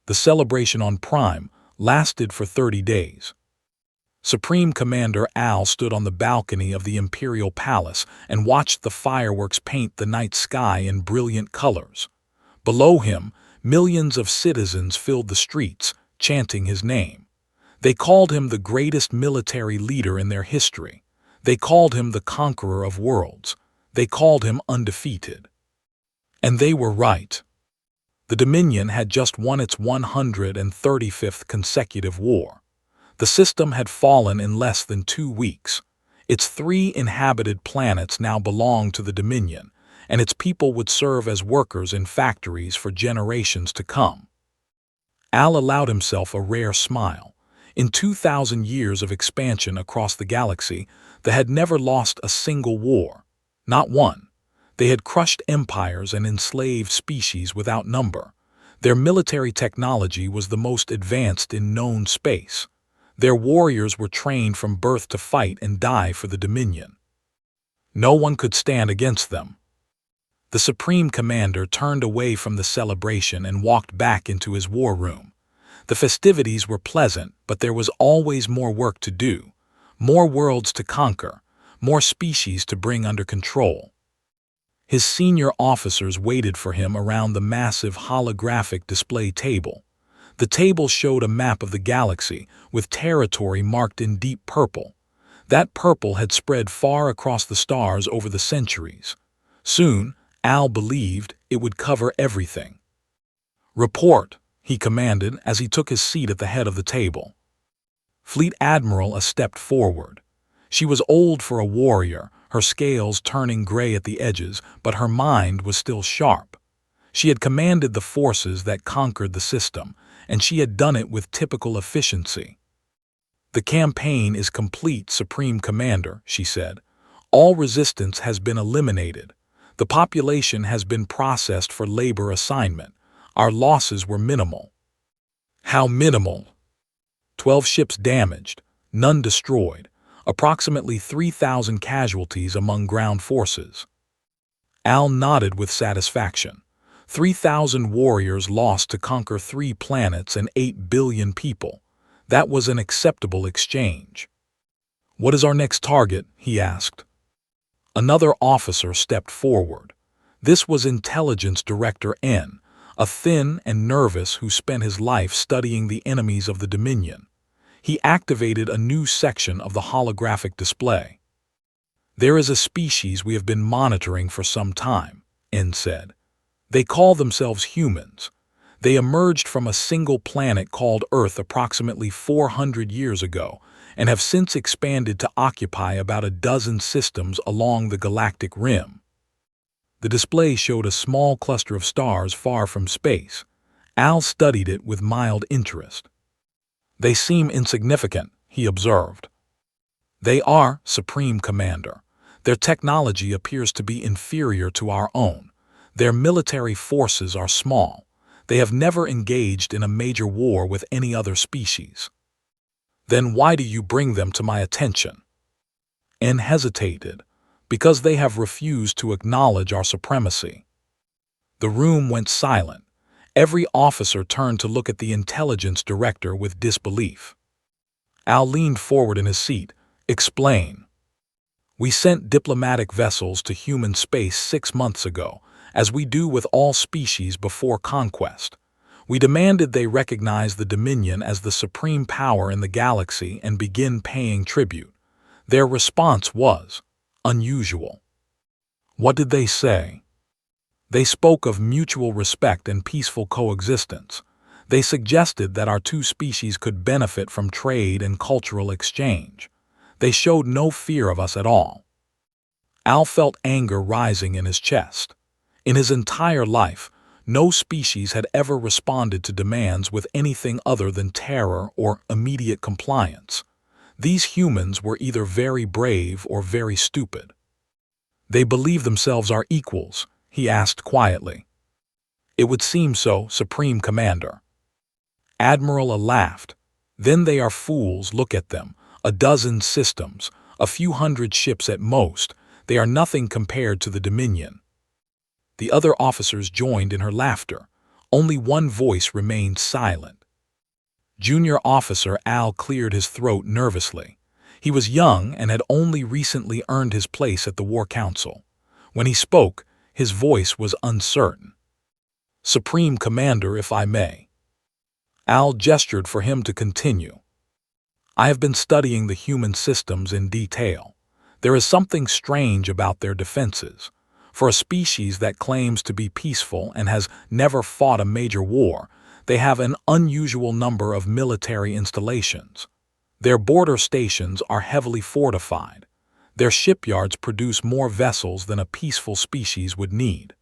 The celebration on Prime lasted for 30 days. Supreme Commander Al stood on the balcony of the Imperial Palace and watched the fireworks paint the night sky in brilliant colors. Below him, millions of citizens filled the streets, chanting his name. They called him the greatest military leader in their history. They called him the conqueror of worlds. They called him undefeated. And they were right. The Dominion had just won its 135th consecutive war. The system had fallen in less than 2 weeks. Its 3 inhabited planets now belonged to the Dominion, and its people would serve as workers in factories for generations to come. Al allowed himself a rare smile. In 2,000 years of expansion across the galaxy, they had never lost a single war. Not one. They had crushed empires and enslaved species without number. Their military technology was the most advanced in known space. Their warriors were trained from birth to fight and die for the Dominion. No one could stand against them. The Supreme Commander turned away from the celebration and walked back into his war room. The festivities were pleasant, but there was always more work to do, more worlds to conquer, more species to bring under control. His senior officers waited for him around the massive holographic display table. The table showed a map of the galaxy, with territory marked in deep purple. That purple had spread far across the stars over the centuries. Soon, Al believed it would cover everything. "Report," he commanded as he took his seat at the head of the table. Fleet Admiral stepped forward. She was old for a warrior, her scales turning gray at the edges, but her mind was still sharp. She had commanded the forces that conquered the system, and she had done it with typical efficiency. "The campaign is complete, Supreme Commander," she said. "All resistance has been eliminated. The population has been processed for labor assignment. Our losses were minimal." "How minimal?" 12 ships damaged, none destroyed, approximately 3,000 casualties among ground forces. Al nodded with satisfaction. 3,000 warriors lost to conquer 3 planets and 8 billion people. That was an acceptable exchange. "What is our next target?" he asked. Another officer stepped forward. This was Intelligence Director N, a thin and nervous who spent his life studying the enemies of the Dominion. He activated a new section of the holographic display. "There is a species we have been monitoring for some time," N said. "They call themselves humans. They emerged from a single planet called Earth approximately 400 years ago and have since expanded to occupy about a dozen systems along the galactic rim." The display showed a small cluster of stars far from space. Al studied it with mild interest. "They seem insignificant," he observed. "They are, Supreme Commander. Their technology appears to be inferior to our own. Their military forces are small. They have never engaged in a major war with any other species." "Then why do you bring them to my attention?" N hesitated. "Because they have refused to acknowledge our supremacy." The room went silent. Every officer turned to look at the Intelligence Director with disbelief. Al leaned forward in his seat. "Explain." "We sent diplomatic vessels to human space 6 months ago, as we do with all species before conquest. We demanded they recognize the Dominion as the supreme power in the galaxy and begin paying tribute. Their response was unusual." "What did they say?" "They spoke of mutual respect and peaceful coexistence. They suggested that our 2 species could benefit from trade and cultural exchange. They showed no fear of us at all." Al felt anger rising in his chest. In his entire life, no species had ever responded to demands with anything other than terror or immediate compliance. These humans were either very brave or very stupid. "They believe themselves our equals?" he asked quietly. "It would seem so, Supreme Commander." Admiral laughed. "Then they are fools. Look at them. A dozen systems, a few hundred ships at most. They are nothing compared to the Dominion." The other officers joined in her laughter. Only one voice remained silent. Junior Officer Al cleared his throat nervously. He was young and had only recently earned his place at the War Council. When he spoke, his voice was uncertain. "Supreme Commander, if I may." Al gestured for him to continue. "I have been studying the human systems in detail. There is something strange about their defenses. For a species that claims to be peaceful and has never fought a major war, they have an unusual number of military installations. Their border stations are heavily fortified. Their shipyards produce more vessels than a peaceful species would need."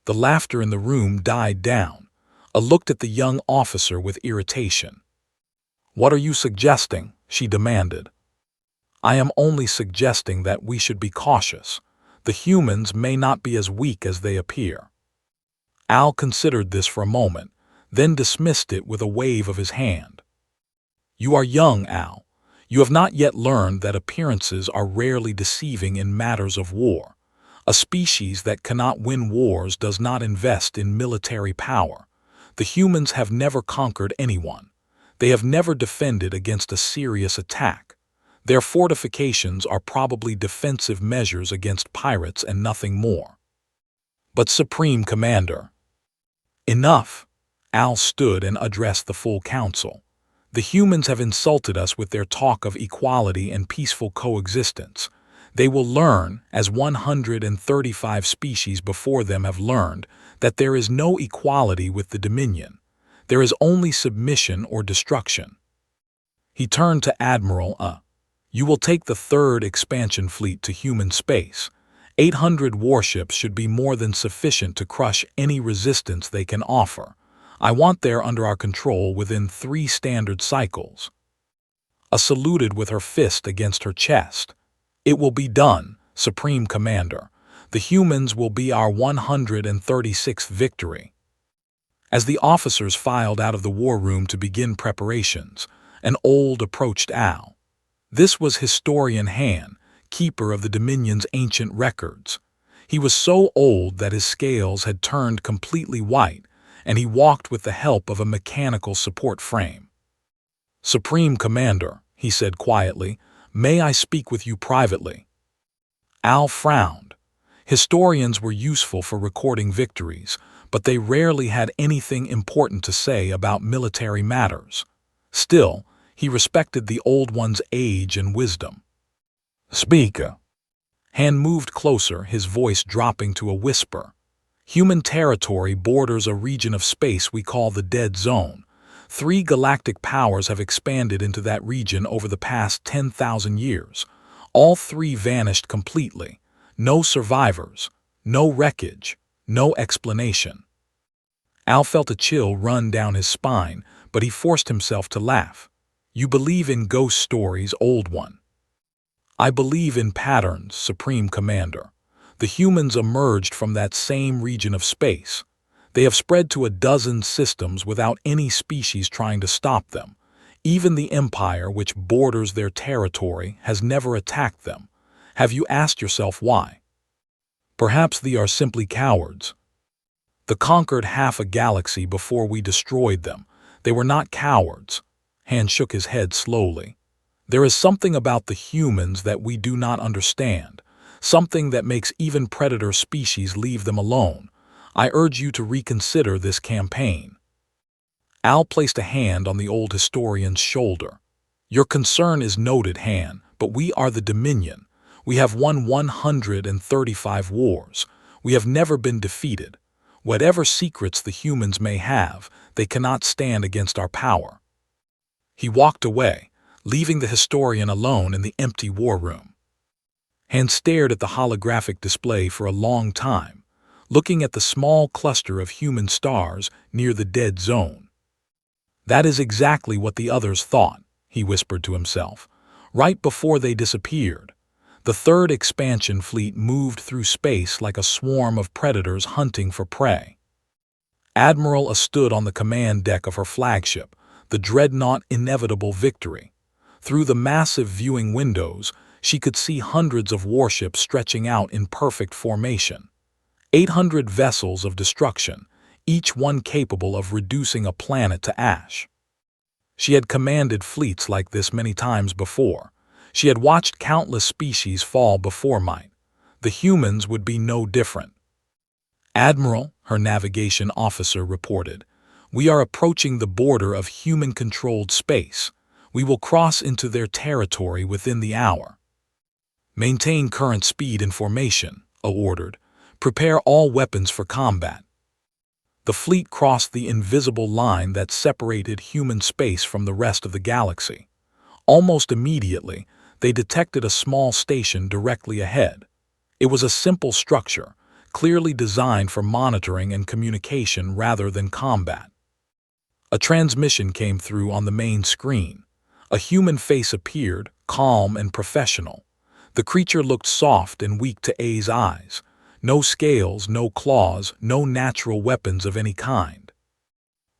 The laughter in the room died down. A looked at the young officer with irritation. "What are you suggesting?" she demanded. "I am only suggesting that we should be cautious. The humans may not be as weak as they appear." Al considered this for a moment, then dismissed it with a wave of his hand. "You are young, Al. You have not yet learned that appearances are rarely deceiving in matters of war. A species that cannot win wars does not invest in military power. The humans have never conquered anyone. They have never defended against a serious attack. Their fortifications are probably defensive measures against pirates and nothing more." "But Supreme Commander." "Enough." Al stood and addressed the full council. "The humans have insulted us with their talk of equality and peaceful coexistence. They will learn, as 135 species before them have learned, that there is no equality with the Dominion. There is only submission or destruction." He turned to Admiral "You will take the third expansion fleet to human space. 800 warships should be more than sufficient to crush any resistance they can offer. I want there under our control within 3 standard cycles." Saluted with her fist against her chest. "It will be done, Supreme Commander. The humans will be our 136th victory." As the officers filed out of the war room to begin preparations, an old approached Al. This was Historian Han, keeper of the Dominion's ancient records. He was so old that his scales had turned completely white, and he walked with the help of a mechanical support frame. "Supreme Commander," he said quietly, "may I speak with you privately?" Al frowned. Historians were useful for recording victories, but they rarely had anything important to say about military matters. Still, he respected the old one's age and wisdom. "Speak." Han moved closer, his voice dropping to a whisper. "Human territory borders a region of space we call the Dead Zone. 3 galactic powers have expanded into that region over the past 10,000 years. All 3 vanished completely. No survivors, no wreckage, no explanation." Al felt a chill run down his spine, but he forced himself to laugh. "You believe in ghost stories, old one." "I believe in patterns, Supreme Commander. The humans emerged from that same region of space. They have spread to a dozen systems without any species trying to stop them. Even the Empire, which borders their territory, has never attacked them. Have you asked yourself why? Perhaps they are simply cowards. They conquered half a galaxy before we destroyed them. They were not cowards." Han shook his head slowly. "There is something about the humans that we do not understand. Something that makes even predator species leave them alone. I urge you to reconsider this campaign." Al placed a hand on the old historian's shoulder. "Your concern is noted, Han, but we are the Dominion. We have won 135 wars. We have never been defeated. Whatever secrets the humans may have, they cannot stand against our power." He walked away, leaving the historian alone in the empty war room. Han stared at the holographic display for a long time, looking at the small cluster of human stars near the dead zone. "That is exactly what the others thought," he whispered to himself, "right before they disappeared. The third expansion fleet moved through space like a swarm of predators hunting for prey." Admiral stood on the command deck of her flagship, the dreadnought Inevitable Victory. Through the massive viewing windows, she could see hundreds of warships stretching out in perfect formation. 800 vessels of destruction, each one capable of reducing a planet to ash. She had commanded fleets like this many times before. She had watched countless species fall before might. The humans would be no different. "Admiral," her navigation officer reported, "we are approaching the border of human-controlled space. We will cross into their territory within the hour." "Maintain current speed and formation," A ordered. "Prepare all weapons for combat." The fleet crossed the invisible line that separated human space from the rest of the galaxy. Almost immediately, they detected a small station directly ahead. It was a simple structure, clearly designed for monitoring and communication rather than combat. A transmission came through on the main screen. A human face appeared, calm and professional. The creature looked soft and weak to A's eyes. No scales, no claws, no natural weapons of any kind.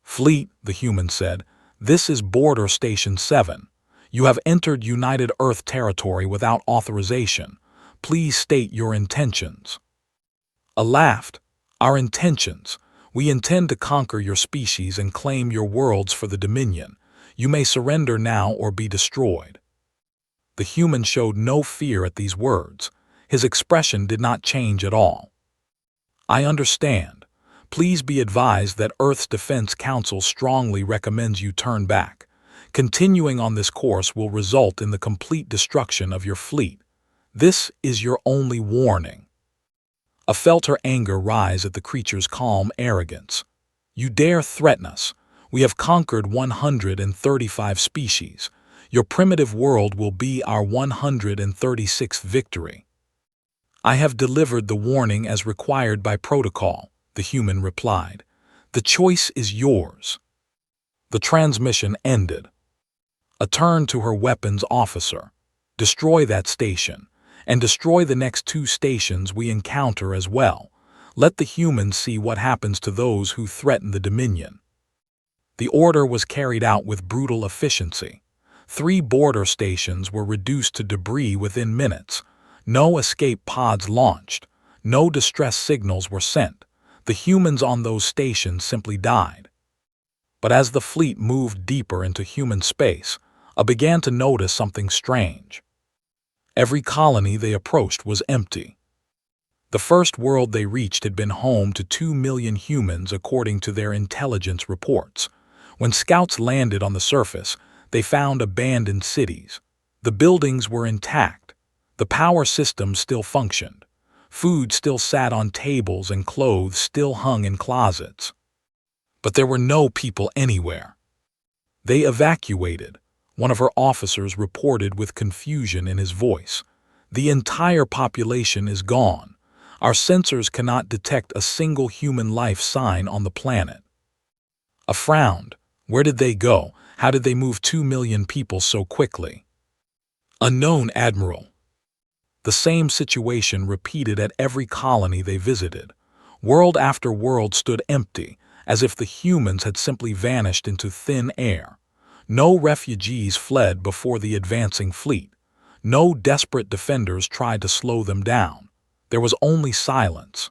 "Fleet," the human said, "this is Border Station 7. You have entered United Earth territory without authorization. Please state your intentions." A laughed. "Our intentions. We intend to conquer your species and claim your worlds for the Dominion. You may surrender now or be destroyed." The human showed no fear at these words. His expression did not change at all. "I understand. Please be advised that Earth's Defense Council strongly recommends you turn back. Continuing on this course will result in the complete destruction of your fleet. This is your only warning." I felt her anger rise at the creature's calm arrogance. "You dare threaten us? We have conquered 135 species. Your primitive world will be our 136th victory." "I have delivered the warning as required by protocol," the human replied. "The choice is yours." The transmission ended. A turn to her weapons officer. "Destroy that station, and destroy the next 2 stations we encounter as well. Let the humans see what happens to those who threaten the Dominion." The order was carried out with brutal efficiency. 3 border stations were reduced to debris within minutes. No escape pods launched. No distress signals were sent. The humans on those stations simply died. But as the fleet moved deeper into human space, I began to notice something strange. Every colony they approached was empty. The first world they reached had been home to 2 million humans according to their intelligence reports. When scouts landed on the surface, they found abandoned cities. The buildings were intact. The power system still functioned. Food still sat on tables and clothes still hung in closets. But there were no people anywhere. "They evacuated," one of her officers reported with confusion in his voice. "The entire population is gone. Our sensors cannot detect a single human life sign on the planet." I frowned. Where did they go? How did they move 2 million people so quickly? "Unknown, Admiral." The same situation repeated at every colony they visited. World after world stood empty, as if the humans had simply vanished into thin air. No refugees fled before the advancing fleet. No desperate defenders tried to slow them down. There was only silence.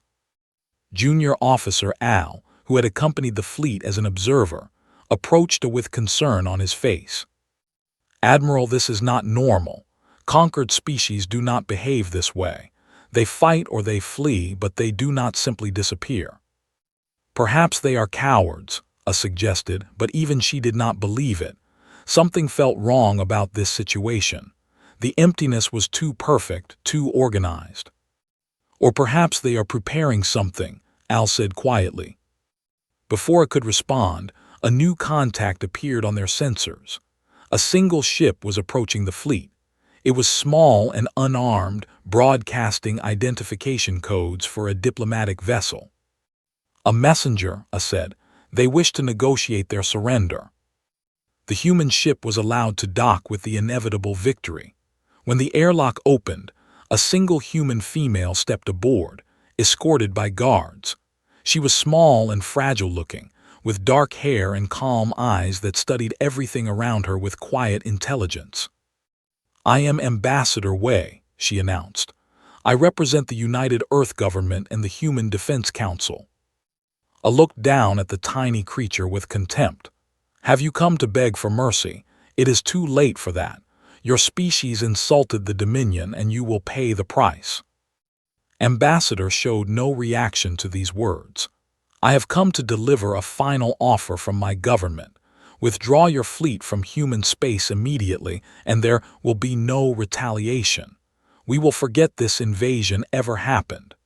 Junior Officer Al, who had accompanied the fleet as an observer, approached with concern on his face. "Admiral, this is not normal. Conquered species do not behave this way. They fight or they flee, but they do not simply disappear." "Perhaps they are cowards," I suggested, but even she did not believe it. Something felt wrong about this situation. The emptiness was too perfect, too organized. "Or perhaps they are preparing something," Al said quietly. Before I could respond, a new contact appeared on their sensors. A single ship was approaching the fleet. It was small and unarmed, broadcasting identification codes for a diplomatic vessel. "A messenger," I said. "They wish to negotiate their surrender." The human ship was allowed to dock with the inevitable Victory. When the airlock opened, a single human female stepped aboard, escorted by guards. She was small and fragile-looking, with dark hair and calm eyes that studied everything around her with quiet intelligence. "I am Ambassador Wei," she announced. "I represent the United Earth Government and the Human Defense Council." A look down at the tiny creature with contempt. "Have you come to beg for mercy? It is too late for that. Your species insulted the Dominion and you will pay the price." Ambassador showed no reaction to these words. "I have come to deliver a final offer from my government. Withdraw your fleet from human space immediately, and there will be no retaliation. We will forget this invasion ever happened."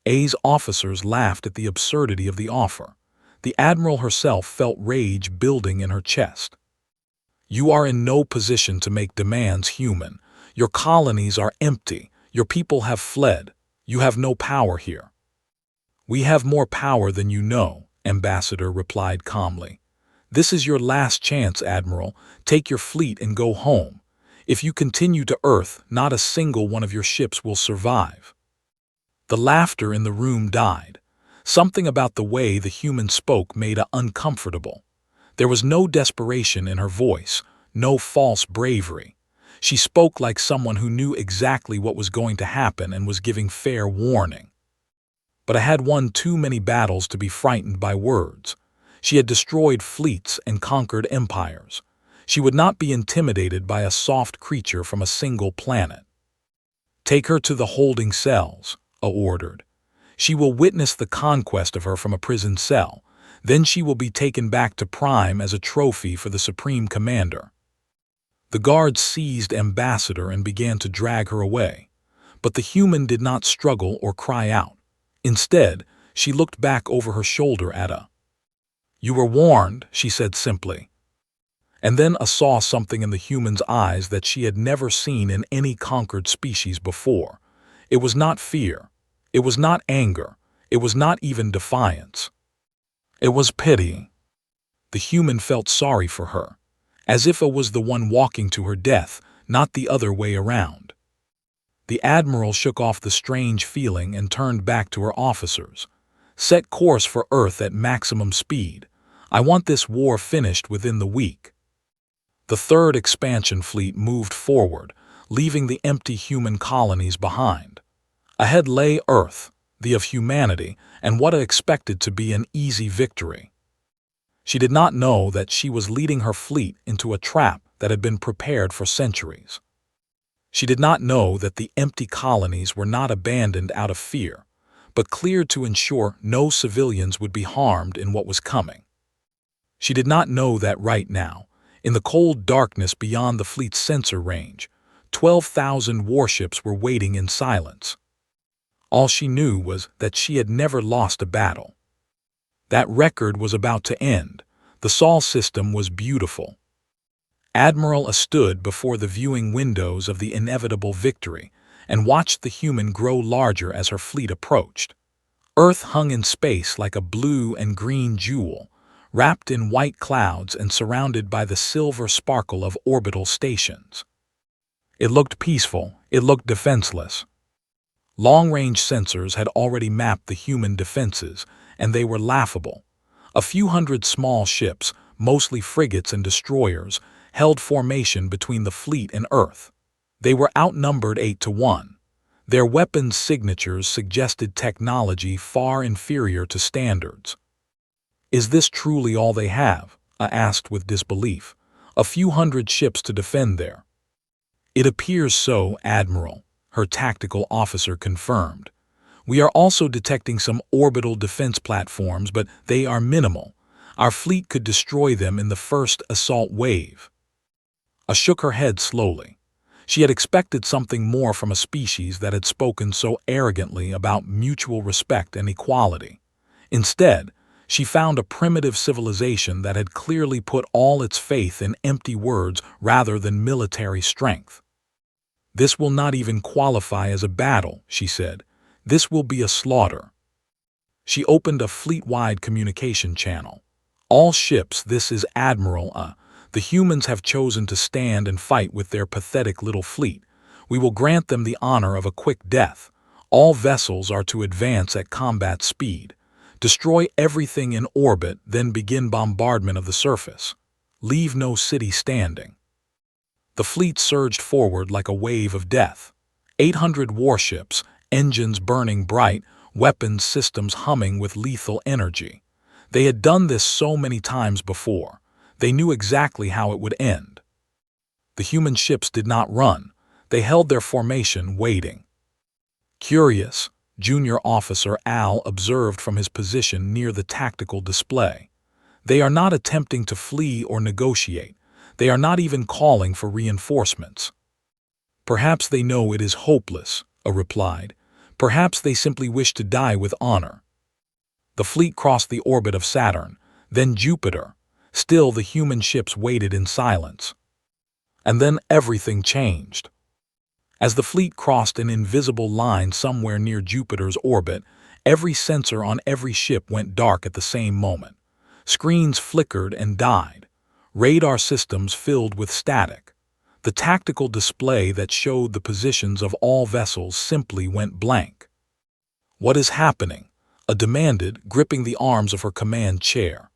A's officers laughed at the absurdity of the offer. The Admiral herself felt rage building in her chest. "You are in no position to make demands, human. Your colonies are empty. Your people have fled. You have no power here." "We have more power than you know," Ambassador replied calmly. "This is your last chance, Admiral. Take your fleet and go home. If you continue to Earth, not a single one of your ships will survive." The laughter in the room died. Something about the way the human spoke made her uncomfortable. There was no desperation in her voice, no false bravery. She spoke like someone who knew exactly what was going to happen and was giving fair warning. But I had won too many battles to be frightened by words. She had destroyed fleets and conquered empires. She would not be intimidated by a soft creature from a single planet. "Take her to the holding cells," A ordered. "She will witness the conquest of her from a prison cell. Then she will be taken back to Prime as a trophy for the Supreme Commander." The guards seized Ambassador and began to drag her away. But the human did not struggle or cry out. Instead, she looked back over her shoulder at A. "You were warned," she said simply. And then A saw something in the human's eyes that she had never seen in any conquered species before. It was not fear. It was not anger. It was not even defiance. It was pity. The human felt sorry for her, as if A was the one walking to her death, not the other way around. The Admiral shook off the strange feeling and turned back to her officers. "Set course for Earth at maximum speed. I want this war finished within the week." The third expansion fleet moved forward, leaving the empty human colonies behind. Ahead lay Earth, the of humanity, and what I expected to be an easy victory. She did not know that she was leading her fleet into a trap that had been prepared for centuries. She did not know that the empty colonies were not abandoned out of fear, but cleared to ensure no civilians would be harmed in what was coming. She did not know that right now, in the cold darkness beyond the fleet's sensor range, 12,000 warships were waiting in silence. All she knew was that she had never lost a battle. That record was about to end. The Sol system was beautiful. Admiral A stood before the viewing windows of the inevitable victory and watched the human grow larger as her fleet approached. Earth hung in space like a blue and green jewel, wrapped in white clouds and surrounded by the silver sparkle of orbital stations. It looked peaceful. It looked defenseless. Long-range sensors had already mapped the human defenses, and they were laughable. A few hundred small ships, mostly frigates and destroyers, held formation between the fleet and Earth. They were outnumbered 8-1. Their weapons' signatures suggested technology far inferior to standards. "Is this truly all they have?" I asked with disbelief. "A few hundred ships to defend there." "It appears so, Admiral," her tactical officer confirmed. "We are also detecting some orbital defense platforms, but they are minimal. Our fleet could destroy them in the first assault wave." I shook her head slowly. She had expected something more from a species that had spoken so arrogantly about mutual respect and equality. Instead, she found a primitive civilization that had clearly put all its faith in empty words rather than military strength. "This will not even qualify as a battle," she said. "This will be a slaughter." She opened a fleet-wide communication channel. "All ships, this is Admiral A. The humans have chosen to stand and fight with their pathetic little fleet. We will grant them the honor of a quick death. All vessels are to advance at combat speed. Destroy everything in orbit, then begin bombardment of the surface. Leave no city standing." The fleet surged forward like a wave of death. 800 warships, engines burning bright, weapons systems humming with lethal energy. They had done this so many times before. They knew exactly how it would end. The human ships did not run. They held their formation, waiting. Curious, Junior Officer Al observed from his position near the tactical display. They are not attempting to flee or negotiate. They are not even calling for reinforcements. Perhaps they know it is hopeless, A replied. Perhaps they simply wish to die with honor. The fleet crossed the orbit of Saturn, then Jupiter. Still the human ships waited in silence. And then everything changed. As the fleet crossed an invisible line somewhere near Jupiter's orbit, every sensor on every ship went dark at the same moment. Screens flickered and died. Radar systems filled with static. The tactical display that showed the positions of all vessels simply went blank. "What is happening?" A demanded, gripping the arms of her command chair.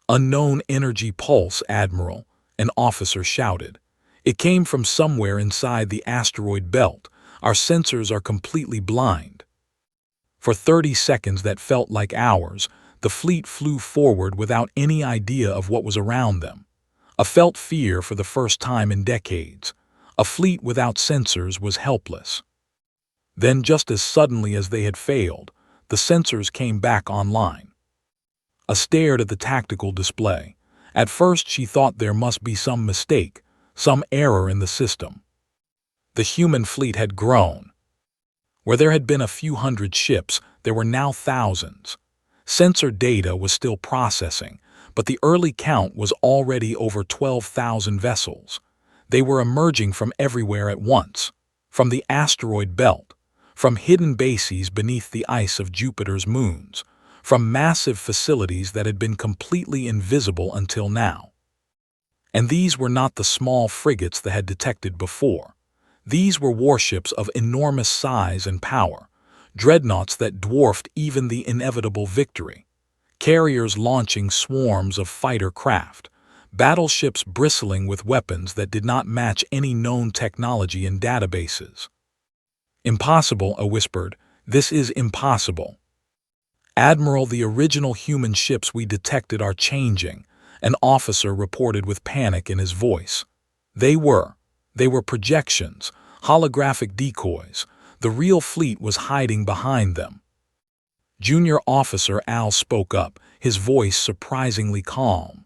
"Unknown energy pulse, Admiral," an officer shouted. "It came from somewhere inside the asteroid belt. Our sensors are completely blind." For 30 seconds that felt like hours, the fleet flew forward without any idea of what was around them. A felt fear for the first time in decades. A fleet without sensors was helpless. Then, just as suddenly as they had failed, the sensors came back online. A stared at the tactical display. At first she thought there must be some mistake, some error in the system. The human fleet had grown. Where there had been a few hundred ships, there were now thousands. Sensor data was still processing, but the early count was already over 12,000 vessels. They were emerging from everywhere at once, from the asteroid belt, from hidden bases beneath the ice of Jupiter's moons, from massive facilities that had been completely invisible until now. And these were not the small frigates they had detected before. These were warships of enormous size and power, dreadnoughts that dwarfed even the inevitable Victory, carriers launching swarms of fighter craft, battleships bristling with weapons that did not match any known technology in databases. "Impossible," I whispered. "This is impossible." "Admiral, the original human ships we detected are changing," an officer reported with panic in his voice. They were projections, holographic decoys. The real fleet was hiding behind them. Junior Officer Al spoke up, his voice surprisingly calm.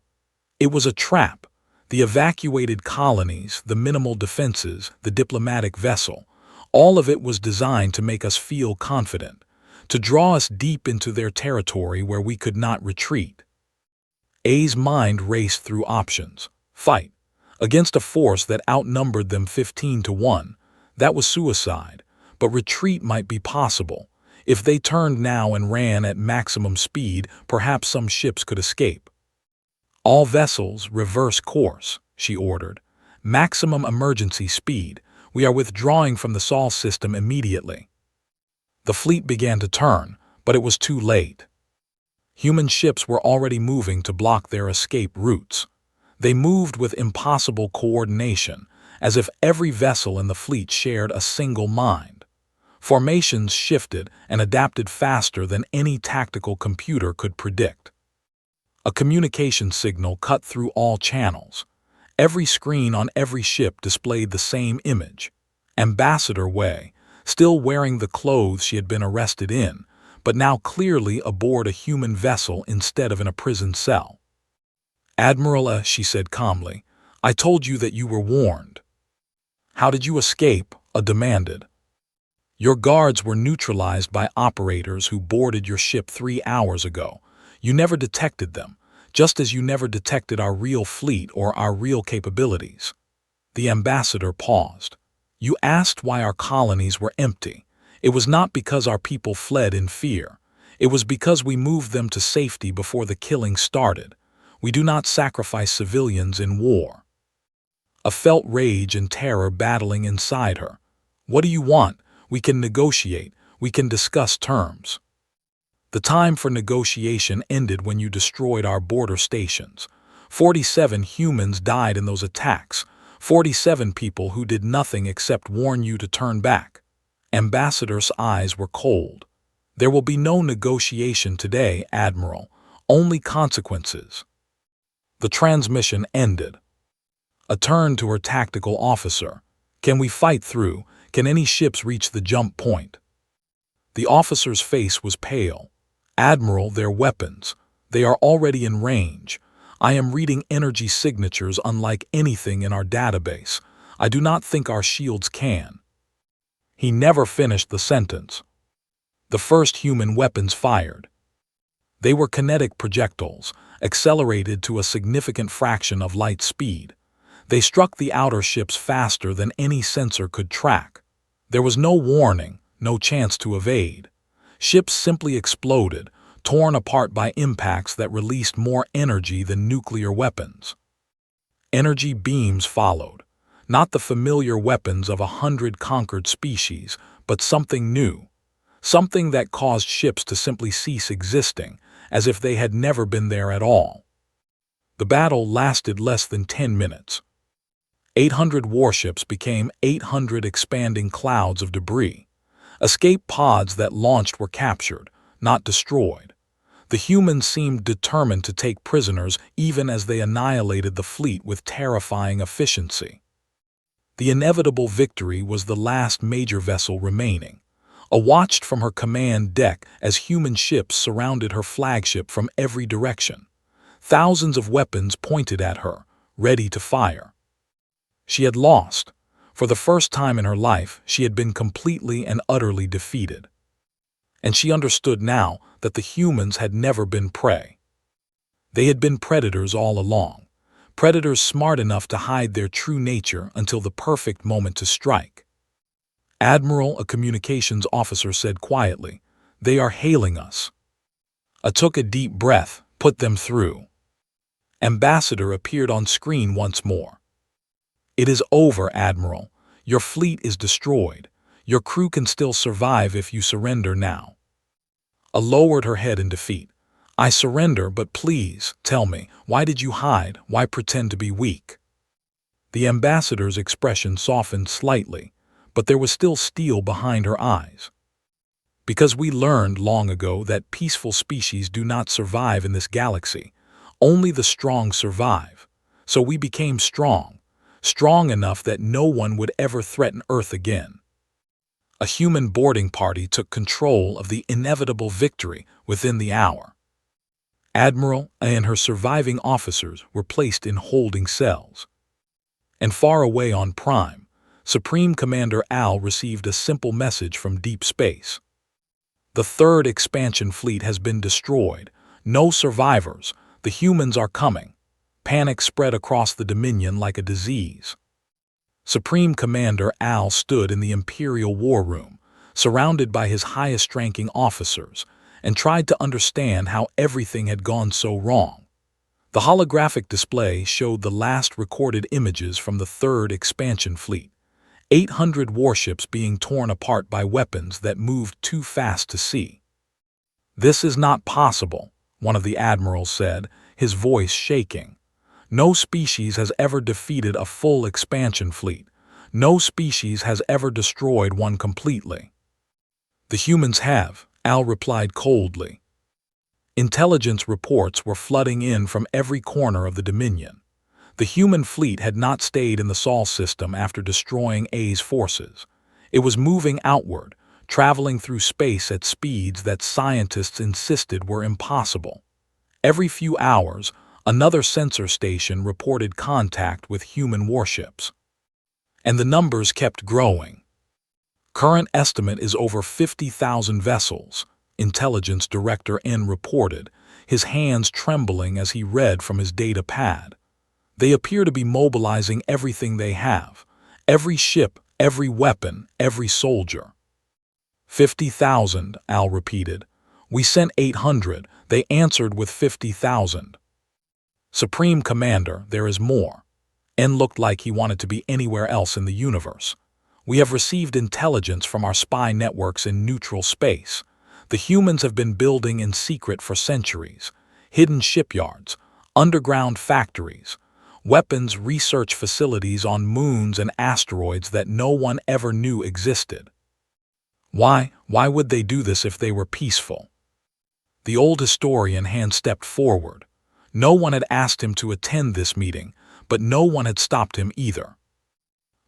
It was a trap. The evacuated colonies, the minimal defenses, the diplomatic vessel, all of it was designed to make us feel confident, to draw us deep into their territory where we could not retreat. A's mind raced through options. Fight against a force that outnumbered them 15-1. That was suicide, but retreat might be possible. If they turned now and ran at maximum speed, perhaps some ships could escape. "All vessels, reverse course," she ordered. "Maximum emergency speed. We are withdrawing from the Sol system immediately." The fleet began to turn, but it was too late. Human ships were already moving to block their escape routes. They moved with impossible coordination, as if every vessel in the fleet shared a single mind. Formations shifted and adapted faster than any tactical computer could predict. A communication signal cut through all channels. Every screen on every ship displayed the same image. Ambassador Wei, still wearing the clothes she had been arrested in, but now clearly aboard a human vessel instead of in a prison cell. "Admiral," she said calmly, "I told you that you were warned." "How did you escape?" A demanded. "Your guards were neutralized by operators who boarded your ship 3 hours ago. You never detected them, just as you never detected our real fleet or our real capabilities." The ambassador paused. "You asked why our colonies were empty. It was not because our people fled in fear. It was because we moved them to safety before the killing started. We do not sacrifice civilians in war." A felt rage and terror battling inside her. "What do you want? We can negotiate. We can discuss terms." "The time for negotiation ended when you destroyed our border stations. 47 humans died in those attacks. 47 people who did nothing except warn you to turn back." Ambassador's eyes were cold. There will be no negotiation today, Admiral, only consequences. The transmission ended. A turn to her tactical officer. Can we fight through? Can any ships reach the jump point? The officer's face was pale. Admiral, their weapons. They are already in range. I am reading energy signatures unlike anything in our database. I do not think our shields can. He never finished the sentence. The first human weapons fired. They were kinetic projectiles, accelerated to a significant fraction of light speed. They struck the outer ships faster than any sensor could track. There was no warning, no chance to evade. Ships simply exploded, torn apart by impacts that released more energy than nuclear weapons. Energy beams followed, not the familiar weapons of 100 conquered species, but something new, something that caused ships to simply cease existing, as if they had never been there at all. The battle lasted less than 10 minutes. 800 warships became 800 expanding clouds of debris. Escape pods that launched were captured, not destroyed. The humans seemed determined to take prisoners even as they annihilated the fleet with terrifying efficiency. The inevitable Victory was the last major vessel remaining, watched from her command deck as human ships surrounded her flagship from every direction. Thousands of weapons pointed at her, ready to fire. She had lost. For the first time in her life, she had been completely and utterly defeated. And she understood now that the humans had never been prey. They had been predators all along, predators smart enough to hide their true nature until the perfect moment to strike. Admiral, a communications officer, said quietly, "They are hailing us." I took a deep breath, put them through. Ambassador appeared on screen once more. "It is over, Admiral. Your fleet is destroyed. Your crew can still survive if you surrender now." I lowered her head in defeat. "I surrender, but please, tell me, why did you hide? Why pretend to be weak?" The ambassador's expression softened slightly, but there was still steel behind her eyes. "Because we learned long ago that peaceful species do not survive in this galaxy. Only the strong survive. So we became strong. Strong enough that no one would ever threaten Earth again." A human boarding party took control of the inevitable Victory within the hour. Admiral and her surviving officers were placed in holding cells. And far away on Prime, Supreme Commander Al received a simple message from deep space. "The third expansion fleet has been destroyed. No survivors. The humans are coming." Panic spread across the Dominion like a disease. Supreme Commander Al stood in the Imperial War Room, surrounded by his highest-ranking officers, and tried to understand how everything had gone so wrong. The holographic display showed the last recorded images from the third expansion fleet, 800 warships being torn apart by weapons that moved too fast to see. "This is not possible," one of the admirals said, his voice shaking. "No species has ever defeated a full expansion fleet. No species has ever destroyed one completely." "The humans have," Al replied coldly. Intelligence reports were flooding in from every corner of the Dominion. The human fleet had not stayed in the Sol system after destroying A's forces. It was moving outward, traveling through space at speeds that scientists insisted were impossible. Every few hours, another sensor station reported contact with human warships. And the numbers kept growing. "Current estimate is over 50,000 vessels," Intelligence Director N reported, his hands trembling as he read from his data pad. "They appear to be mobilizing everything they have. Every ship, every weapon, every soldier." 50,000, Al repeated. "We sent 800, they answered with 50,000. "Supreme Commander, there is more." N looked like he wanted to be anywhere else in the universe. "We have received intelligence from our spy networks in neutral space. The humans have been building in secret for centuries. Hidden shipyards, underground factories, weapons research facilities on moons and asteroids that no one ever knew existed. Why would they do this if they were peaceful? The old historian hand stepped forward. No one had asked him to attend this meeting, but no one had stopped him either.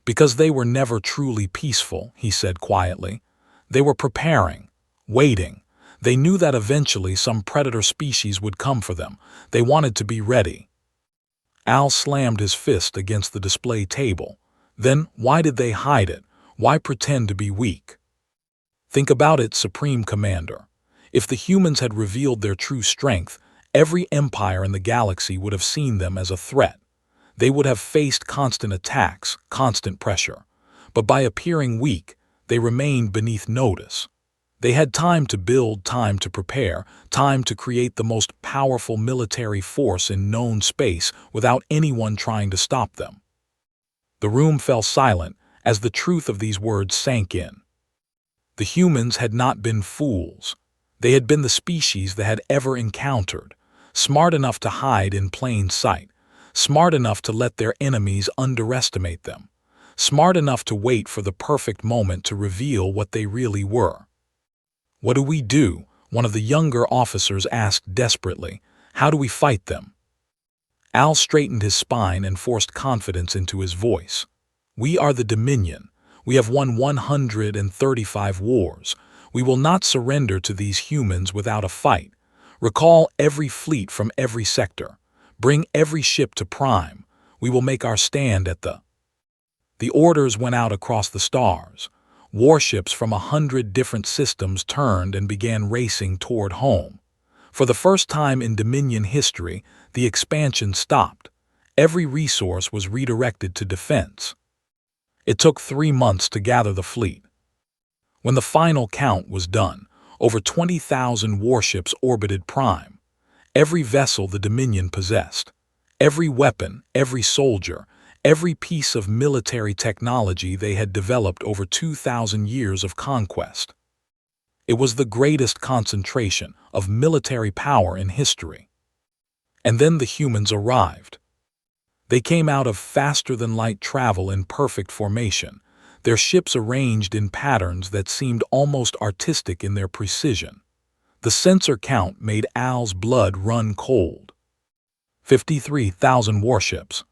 Because they were never truly peaceful, he said quietly. They were preparing, waiting. They knew that eventually some predator species would come for them. They wanted to be ready. Al slammed his fist against the display table. Then why did they hide it? Why pretend to be weak? Think about it, Supreme Commander. If the humans had revealed their true strength, every empire in the galaxy would have seen them as a threat. They would have faced constant attacks, constant pressure. But by appearing weak, they remained beneath notice. They had time to build, time to prepare, time to create the most powerful military force in known space without anyone trying to stop them. The room fell silent as the truth of these words sank in. The humans had not been fools. They had been the species they had ever encountered, smart enough to hide in plain sight, smart enough to let their enemies underestimate them, smart enough to wait for the perfect moment to reveal what they really were. "What do we do?" one of the younger officers asked desperately. "How do we fight them?" Al straightened his spine and forced confidence into his voice. "We are the Dominion. We have won 135 wars. We will not surrender to these humans without a fight. Recall every fleet from every sector. Bring every ship to Prime. We will make our stand at the—" The orders went out across the stars. Warships from 100 different systems turned and began racing toward home. For the first time in Dominion history, the expansion stopped. Every resource was redirected to defense. It took 3 months to gather the fleet. When the final count was done, over 20,000 warships orbited Prime. Every vessel the Dominion possessed, every weapon, every soldier, every piece of military technology they had developed over 2,000 years of conquest. It was the greatest concentration of military power in history. And then the humans arrived. They came out of faster-than-light travel in perfect formation, their ships arranged in patterns that seemed almost artistic in their precision. The sensor count made Al's blood run cold. 53,000 warships.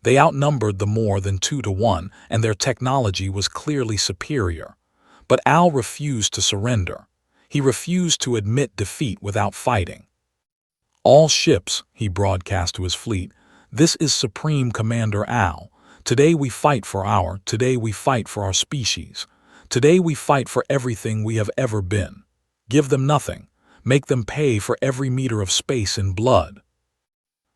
They outnumbered the more than 2 to 1, and their technology was clearly superior. But Al refused to surrender. He refused to admit defeat without fighting. "All ships," he broadcast to his fleet, "this is Supreme Commander Al. Today we fight for our species. Today we fight for everything we have ever been. Give them nothing. Make them pay for every meter of space in blood."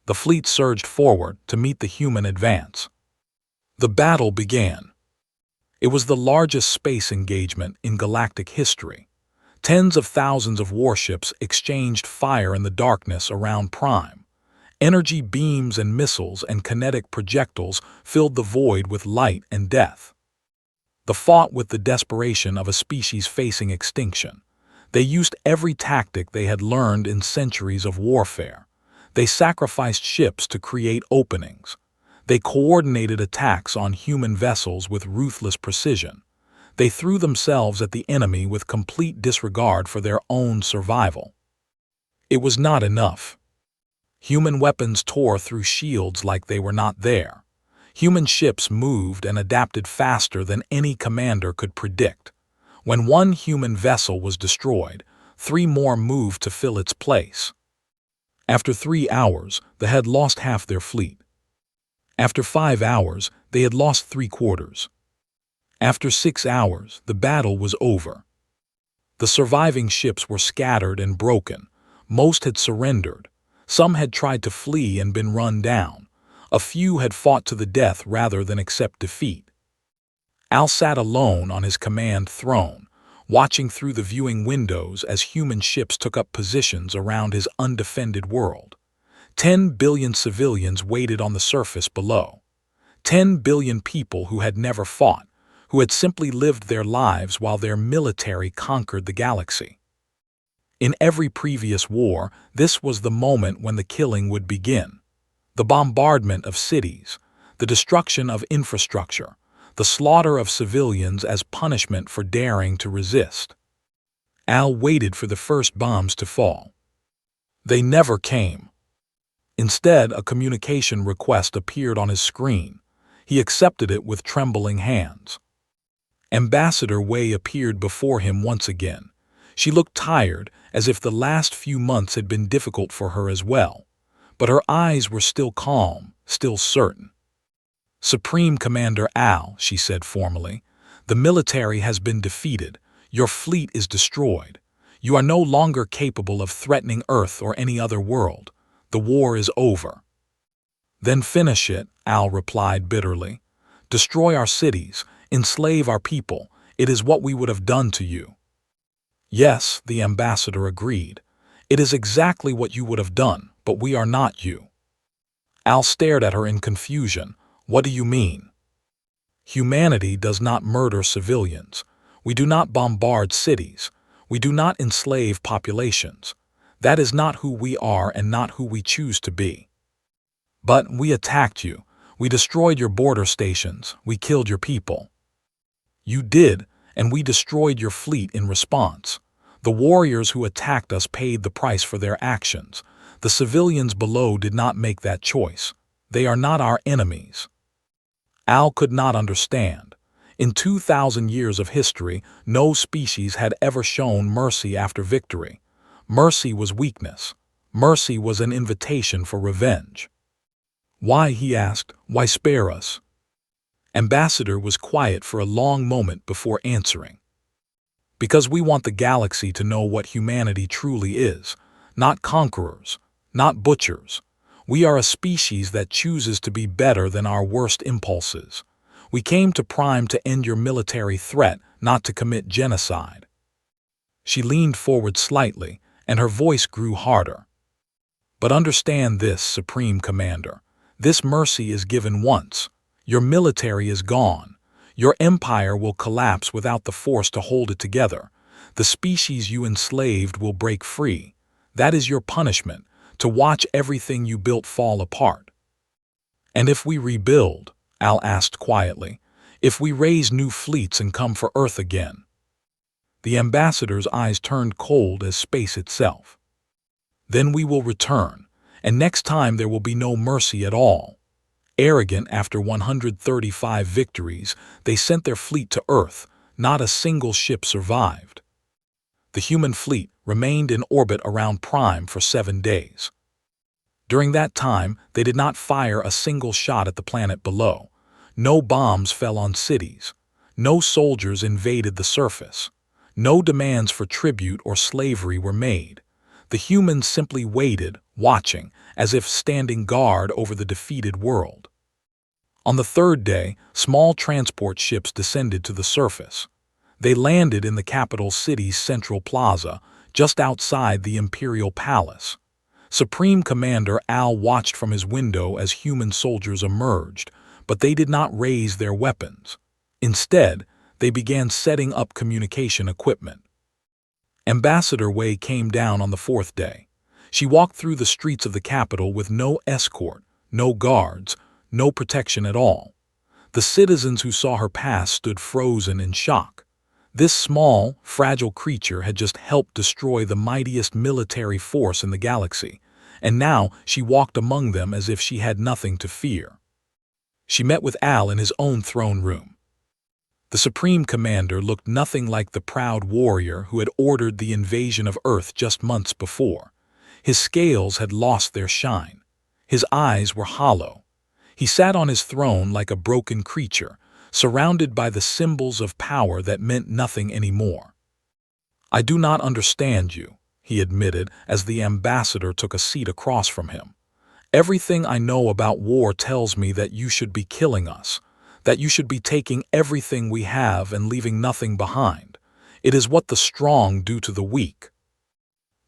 The fleet surged forward to meet the human advance. The battle began. It was the largest space engagement in galactic history. Tens of thousands of warships exchanged fire in the darkness around Prime. Energy beams and missiles and kinetic projectiles filled the void with light and death. They fought with the desperation of a species facing extinction. They used every tactic they had learned in centuries of warfare. They sacrificed ships to create openings. They coordinated attacks on human vessels with ruthless precision. They threw themselves at the enemy with complete disregard for their own survival. It was not enough. Human weapons tore through shields like they were not there. Human ships moved and adapted faster than any commander could predict. When one human vessel was destroyed, 3 more moved to fill its place. After 3 hours, they had lost half their fleet. After 5 hours, they had lost 3/4. After 6 hours, the battle was over. The surviving ships were scattered and broken. Most had surrendered. Some had tried to flee and been run down. A few had fought to the death rather than accept defeat. Al sat alone on his command throne, watching through the viewing windows as human ships took up positions around his undefended world. 10 billion civilians waited on the surface below. 10 billion people who had never fought, who had simply lived their lives while their military conquered the galaxy. In every previous war, this was the moment when the killing would begin. The bombardment of cities, the destruction of infrastructure, the slaughter of civilians as punishment for daring to resist. Al waited for the first bombs to fall. They never came. Instead, a communication request appeared on his screen. He accepted it with trembling hands. Ambassador Wei appeared before him once again. She looked tired, as if the last few months had been difficult for her as well. But her eyes were still calm, still certain. "Supreme Commander Al," she said formally, "the military has been defeated. Your fleet is destroyed. You are no longer capable of threatening Earth or any other world. The war is over." "Then finish it," Al replied bitterly. "Destroy our cities, enslave our people. It is what we would have done to you." "Yes," the ambassador agreed. "It is exactly what you would have done, but we are not you." Al stared at her in confusion. "What do you mean?" "Humanity does not murder civilians. We do not bombard cities. We do not enslave populations. That is not who we are and not who we choose to be. But we attacked you. We destroyed your border stations. We killed your people." "You did, and we destroyed your fleet in response. The warriors who attacked us paid the price for their actions. The civilians below did not make that choice. They are not our enemies." Al could not understand. In 2,000 years of history, no species had ever shown mercy after victory. Mercy was weakness. Mercy was an invitation for revenge. "Why?" he asked. "Why spare us?" Ambassador was quiet for a long moment before answering. "Because we want the galaxy to know what humanity truly is. Not conquerors, not butchers. We are a species that chooses to be better than our worst impulses. We came to Prime to end your military threat, not to commit genocide." She leaned forward slightly, and her voice grew harder. "But understand this, Supreme Commander. This mercy is given once. Your military is gone. Your empire will collapse without the force to hold it together. The species you enslaved will break free. That is your punishment, to watch everything you built fall apart." "And if we rebuild?" Al asked quietly. "If we raise new fleets and come for Earth again?" The ambassador's eyes turned cold as space itself. "Then we will return, and next time there will be no mercy at all." Arrogant, after 135 victories, they sent their fleet to Earth. Not a single ship survived. The human fleet remained in orbit around Prime for 7 days. During that time, they did not fire a single shot at the planet below. No bombs fell on cities. No soldiers invaded the surface. No demands for tribute or slavery were made. The humans simply waited, watching, as if standing guard over the defeated world. On the 3rd day, small transport ships descended to the surface. They landed in the capital city's central plaza, just outside the Imperial Palace. Supreme Commander Al watched from his window as human soldiers emerged, but they did not raise their weapons. Instead, they began setting up communication equipment. Ambassador Wei came down on the 4th day. She walked through the streets of the capital with no escort, no guards, no protection at all. The citizens who saw her pass stood frozen in shock. This small, fragile creature had just helped destroy the mightiest military force in the galaxy, and now she walked among them as if she had nothing to fear. She met with Al in his own throne room. The Supreme Commander looked nothing like the proud warrior who had ordered the invasion of Earth just months before. His scales had lost their shine. His eyes were hollow. He sat on his throne like a broken creature, surrounded by the symbols of power that meant nothing anymore. "I do not understand you," he admitted as the ambassador took a seat across from him. "Everything I know about war tells me that you should be killing us, that you should be taking everything we have and leaving nothing behind. It is what the strong do to the weak."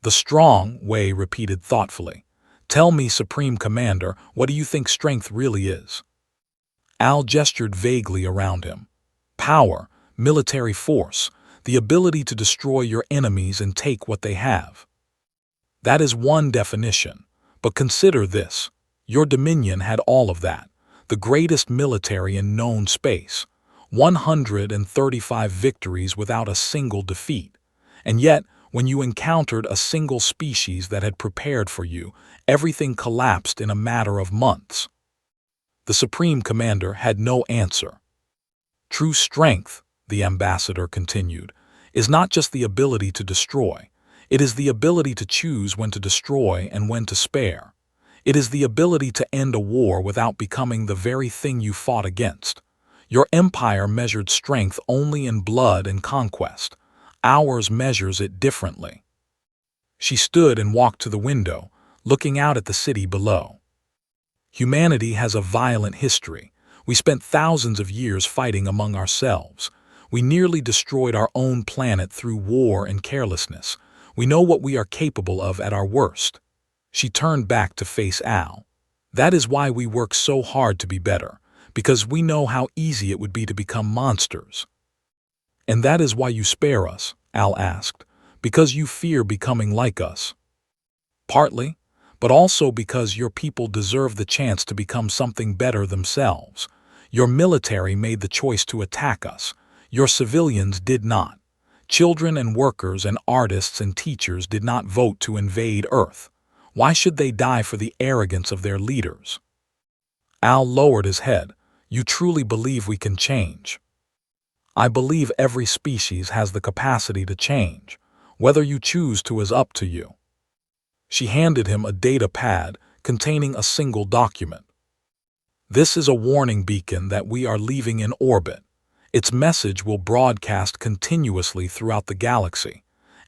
"The strong," Wei repeated thoughtfully. "Tell me, Supreme Commander, what do you think strength really is?" Al gestured vaguely around him. "Power, military force, the ability to destroy your enemies and take what they have. That is one definition. But consider this. Your Dominion had all of that, the greatest military in known space. 135 victories without a single defeat. And yet, when you encountered a single species that had prepared for you, everything collapsed in a matter of months. The Supreme Commander had no answer. True strength, the ambassador continued, is not just the ability to destroy. It is the ability to choose when to destroy and when to spare. It is the ability to end a war without becoming the very thing you fought against. Your empire measured strength only in blood and conquest. Ours measures it differently. She stood and walked to the window, looking out at the city below. Humanity has a violent history. We spent thousands of years fighting among ourselves. We nearly destroyed our own planet through war and carelessness. We know what we are capable of at our worst. She turned back to face Al. That is why we work so hard to be better, because we know how easy it would be to become monsters. And that is why you spare us, Al asked, because you fear becoming like us. Partly, but also because your people deserve the chance to become something better themselves. Your military made the choice to attack us. Your civilians did not. Children and workers and artists and teachers did not vote to invade Earth. Why should they die for the arrogance of their leaders? Al lowered his head. You truly believe we can change? I believe every species has the capacity to change. Whether you choose to is up to you. She handed him a data pad containing a single document. This is a warning beacon that we are leaving in orbit. Its message will broadcast continuously throughout the galaxy.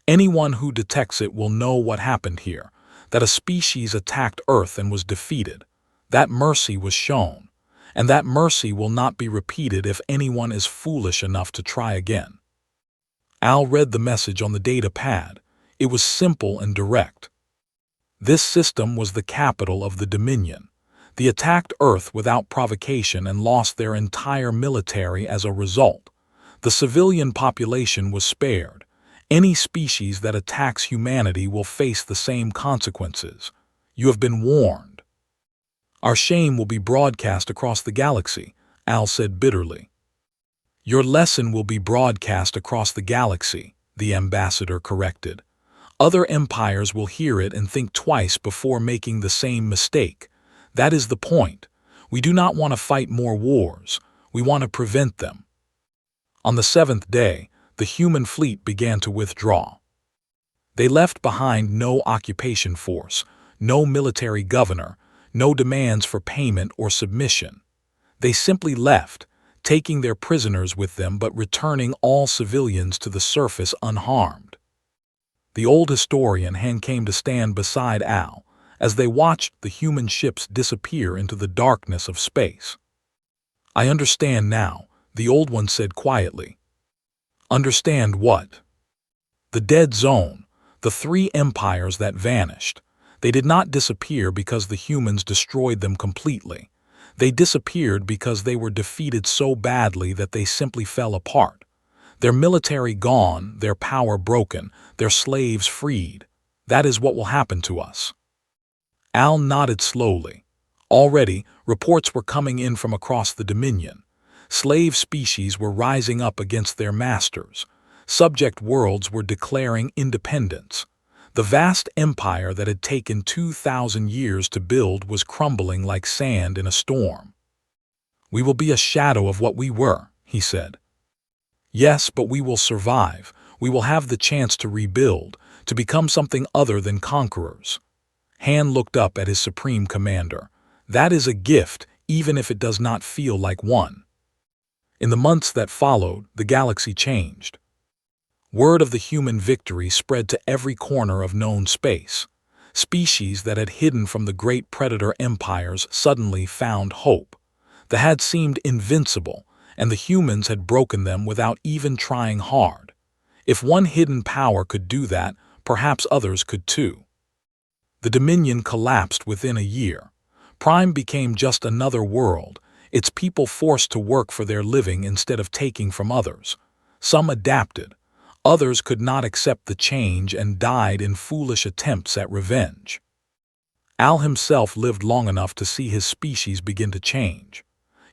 Anyone who detects it will know what happened here, that a species attacked Earth and was defeated. That mercy was shown, and that mercy will not be repeated if anyone is foolish enough to try again. Al read the message on the data pad. It was simple and direct. This system was the capital of the Dominion. They attacked Earth without provocation and lost their entire military as a result. The civilian population was spared. Any species that attacks humanity will face the same consequences. You have been warned. Our shame will be broadcast across the galaxy, Al said bitterly. Your lesson will be broadcast across the galaxy, the ambassador corrected. Other empires will hear it and think twice before making the same mistake. That is the point. We do not want to fight more wars. We want to prevent them. On the seventh day, the human fleet began to withdraw. They left behind no occupation force, no military governor, no demands for payment or submission. They simply left, taking their prisoners with them but returning all civilians to the surface unharmed. The old historian came to stand beside Al as they watched the human ships disappear into the darkness of space. I understand now, the old one said quietly. Understand what? The dead zone, the three empires that vanished. They did not disappear because the humans destroyed them completely. They disappeared because they were defeated so badly that they simply fell apart. Their military gone, their power broken, their slaves freed. That is what will happen to us. Al nodded slowly. Already, reports were coming in from across the Dominion. Slave species were rising up against their masters. Subject worlds were declaring independence. The vast empire that had taken 2,000 years to build was crumbling like sand in a storm. We will be a shadow of what we were, he said. Yes, but we will survive. We will have the chance to rebuild, to become something other than conquerors. Han looked up at his Supreme Commander. That is a gift, even if it does not feel like one. In the months that followed, the galaxy changed. Word of the human victory spread to every corner of known space. Species that had hidden from the great predator empires suddenly found hope. They had seemed invincible, and the humans had broken them without even trying hard. If one hidden power could do that, perhaps others could too. The Dominion collapsed within a year. Prime became just another world, its people forced to work for their living instead of taking from others. Some adapted. Others could not accept the change and died in foolish attempts at revenge. Al himself lived long enough to see his species begin to change.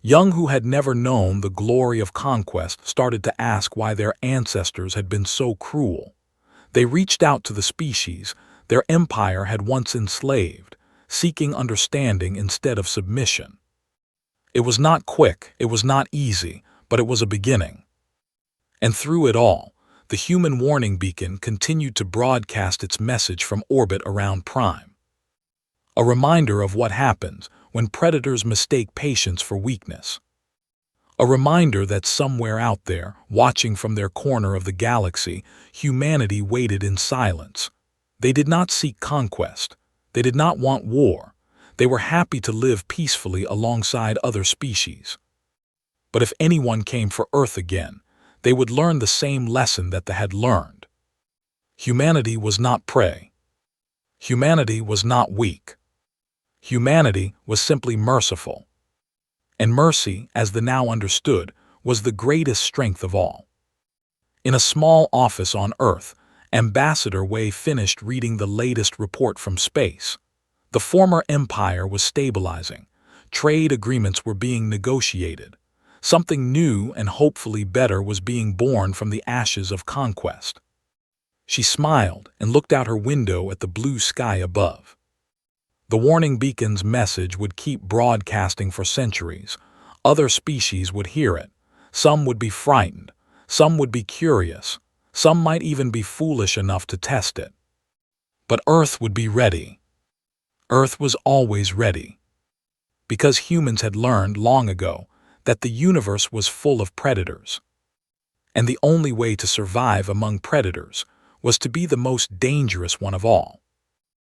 Young who had never known the glory of conquest started to ask why their ancestors had been so cruel. They reached out to the species their empire had once enslaved, seeking understanding instead of submission. It was not quick, it was not easy, but it was a beginning. And through it all, the human warning beacon continued to broadcast its message from orbit around Prime. A reminder of what happens when predators mistake patience for weakness. A reminder that somewhere out there, watching from their corner of the galaxy, humanity waited in silence. They did not seek conquest. They did not want war. They were happy to live peacefully alongside other species. But if anyone came for Earth again, they would learn the same lesson that they had learned. Humanity was not prey. Humanity was not weak. Humanity was simply merciful. And mercy, as the now understood, was the greatest strength of all. In a small office on Earth, Ambassador Wei finished reading the latest report from space. The former empire was stabilizing. Trade agreements were being negotiated. Something new and hopefully better was being born from the ashes of conquest. She smiled and looked out her window at the blue sky above. The warning beacon's message would keep broadcasting for centuries. Other species would hear it. Some would be frightened. Some would be curious. Some might even be foolish enough to test it. But Earth would be ready. Earth was always ready. Because humans had learned long ago that the universe was full of predators. And the only way to survive among predators was to be the most dangerous one of all.